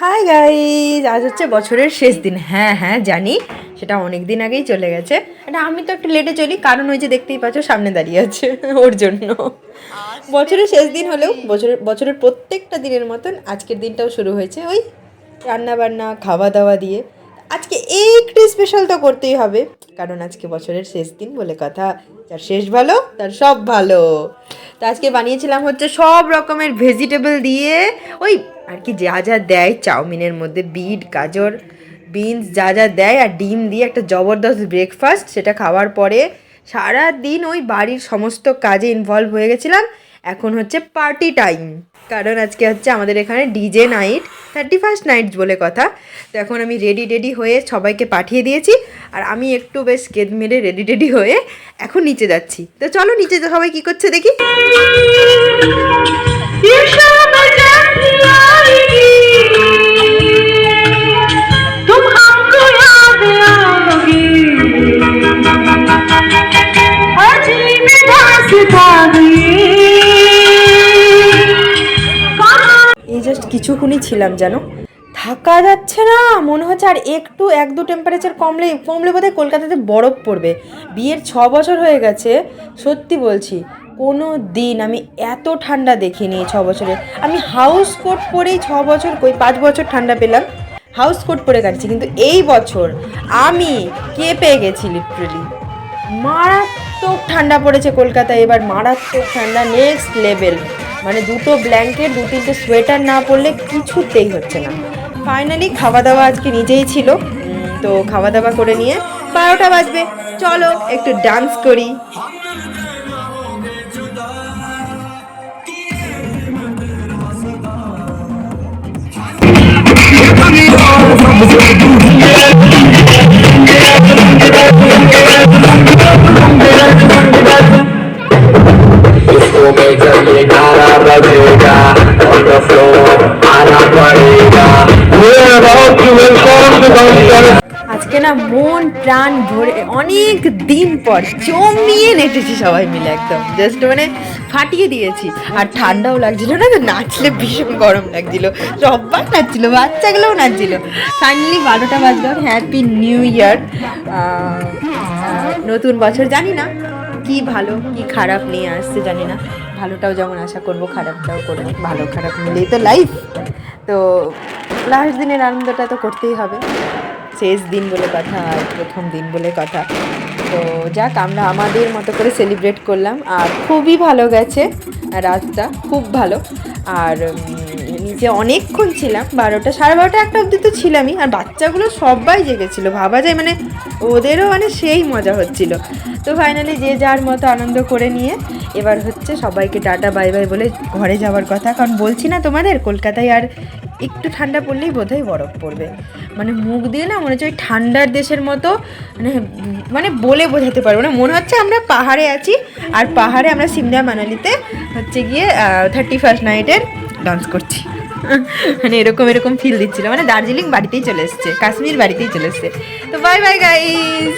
Hi guys, আজ হচ্ছে বছরের শেষ দিন। হ্যাঁ হ্যাঁ জানি, সেটা অনেক দিন আগেই চলে গেছে। এটা আমি তো একটু লেটে চলি, কারণ ওই যে দেখতেই পাচ্ছ সামনে দাঁড়িয়ে আছে ওর জন্য। বছরের শেষ দিন হলেও বছরের প্রত্যেকটা দিনের মতন আজকের দিনটাও শুরু হয়েছে ওই রান্না বান্না খাওয়া দাওয়া দিয়ে। আজকে একটু স্পেশাল তো করতেই হবে, কারণ আজকে বছরের শেষ দিন বলে কথা। যার শেষ ভালো তার সব ভালো। তো আজকে বানিয়েছিলাম হচ্ছে সব রকমের ভেজিটেবল দিয়ে, ওই আর কি যা যা দেয় চাউমিনের মধ্যে, বিট গাজর বিনস যা যা দেয়, আর ডিম দিয়ে একটা জবরদস্ত ব্রেকফাস্ট। সেটা খাওয়ার পরে সারা দিন ওই বাড়ির সমস্ত কাজে ইনভলভ হয়ে গেছিলাম। এখন হচ্ছে পার্টি টাইম, কারণ আজকে হচ্ছে আমাদের এখানে ডিজে নাইট, 31st নাইট বলে কথা। তো এখন আমি রেডি হয়ে সবাইকে পাঠিয়ে দিয়েছি, আর আমি একটু বেশ কেদ মেরে রেডি হয়ে এখন নিচে যাচ্ছি। তো চলো নিচে সবাই কী করছে দেখি। এই জাস্ট কিছুক্ষণই ছিলাম, জানো থাকা যাচ্ছে না, মনে হচ্ছে আর একটু 1-2 টেম্পারেচার কমলে বোধহয় কলকাতাতে বরফ পড়বে। বিয়ের 6 বছর হয়ে গেছে, সত্যি বলছি কোনো দিন আমি এত ঠান্ডা দেখিনি। 6 বছরে আমি হাউস কোট পরেই 6 বছর 5 বছর ঠান্ডা পেলাম, হাউস কোট পরে কাটছি। কিন্তু এই বছর আমি কেঁপে গেছি লিটারেলি। মারাত্মক ঠান্ডা পড়েছে কলকাতায় এবার, মারাত্মক ঠান্ডা, নেক্সট লেভেল। মানে 2টো ব্ল্যাঙ্কেট 2-3টে সোয়েটার না পরলে কিছুতেই হচ্ছে না। ফাইনালি খাওয়া দাওয়া আজকে নিজেই ছিল, তো খাওয়া দাওয়া করে নিয়ে 12টা বাজবে, চলো একটু ডান্স করি। আজকে না মন প্রাণ ভরে অনেক দিন পর জমিয়ে নেচেছি সবাই মিলে, একদম জাস্ট মানে ফাটিয়ে দিয়েছি। আর ঠান্ডাও লাগছিল না, তো নাচলে ভীষণ গরম লাগছিল, সবাই নাচছিল, বাচ্চাগুলোও নাচছিল। ফাইনালি 12টা বাজলো। হ্যাপি নিউ ইয়ার, নতুন বছর। জানি না কি ভালো কি খারাপ নিয়ে আসছে, জানি না। ভালোটাও যেমন আশা করবো, খারাপটাও করবো, ভালো খারাপ মিলেই তো লাইফ। তো লাস্ট দিনের আনন্দটা তো করতেই হবে, শেষ দিন বলে কথা আর প্রথম দিন বলে কথা। তো যাক, আমরা আমাদের মতো করে সেলিব্রেট করলাম, আর খুবই ভালো গেছে রাতটা, খুব ভালো। আর নিচে অনেকক্ষণ ছিলাম, 12টা 12:30 1টা অবধি তো ছিলামই। আর বাচ্চাগুলো সবাই জেগেছিলো, ভাবা যায় মানে ওদেরও মানে সেই মজা হচ্ছিল। তো ফাইনালি যে যার মতো আনন্দ করে নিয়ে এবার হচ্ছে সবাইকে টাটা বাই বাই বলে ঘরে যাওয়ার কথা। কারণ বলছি না তোমাদের, কলকাতায় আর একটু ঠান্ডা পড়লেই বোধহয় বরফ পড়বে। মানে মুখ দিয়ে না মনে হচ্ছে ওই ঠান্ডার দেশের মতো, মানে বলে বোঝাতে পারবো না। মনে হচ্ছে আমরা পাহাড়ে আছি, আর পাহাড়ে আমরা সিমলা মানালিতে হচ্ছে গিয়ে 31st নাইটের ডান্স করছি। মানে এরকম ফিল দিচ্ছিল, মানে দার্জিলিং বাড়িতেই চলে এসছে, কাশ্মীর বাড়িতেই চলে এসছে। তো বাই বাই গাইস।